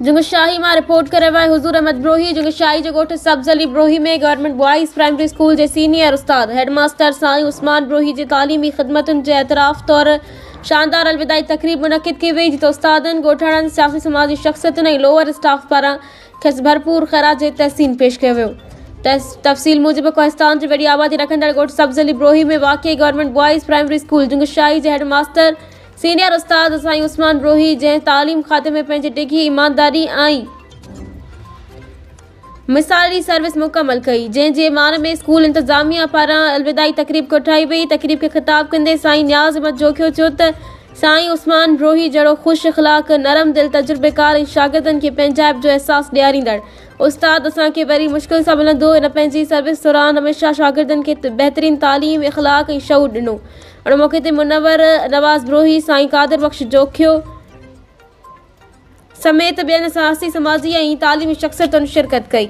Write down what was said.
जुंगशाही में रिपोर्ट करे हुए हुजूर अहमद ब्रोही जुंगशाही जो गोठ सब्ज अली ब्रोही में गवर्नमेंट बॉयज़ प्राइमरी स्कूल के सीनियर उस्ताद हेडमास्टर साईं उस्मान ब्रोही की तालीमी खिदमतुन के एतराफ़ तौर शानदार अलविदाई तकरीब मुनक़िद की वई जिते उस्तादन गोठाणन सियासी समाजी शख्सियतुन ऐं लोअर स्टाफ पारां खेसि भरपूर ख़राज तहसीन पेश कियो वियो। तफ़सील मूजिब कोहिस्तान जी वॾी आबादी रखंदड़ गोठ सब्ज अली ब्रोही में वाक़ई गवर्नमेंट बॉयज़ प्राइमरी स्कूल जुंगशाही के हेडमास्टर सीनियर उस्ताद साईं उस्मान ब्रोही जैं तालीम खाते में पंहिंजी डिघी ईमानदारी ऐं मिसाली सर्विस मुकम्मल कई जैं मान में स्कूल इंतजामिया पारां अलविदाई तकरीब कोठाई वई। तकरीब के खिताब कंदे साईं न्याज़ अहमद जोखियो चयो त साईं उस्मान ब्रोही जड़ो खुश अखलाक नरम दिल तजुर्बेकार शागिर्दन के पंहिंजाइप जो एहसास ॾियारींदड़ उस्ताद असांखे वरी मुश्किल सां मिलंदो। इन पंहिंजी सर्विस दौरान हमेशा शागिर्दन के बहितरीन तालीम इखलाक ऐं शऊर ॾिनो। उन मौके ते मुनव्वर नवाज़ ब्रोही साईं कादिर बख्श जोखियो समेत ॿियनि सियासी समाजी ऐं तालीमी शख्सियतुनि शिरकत कई।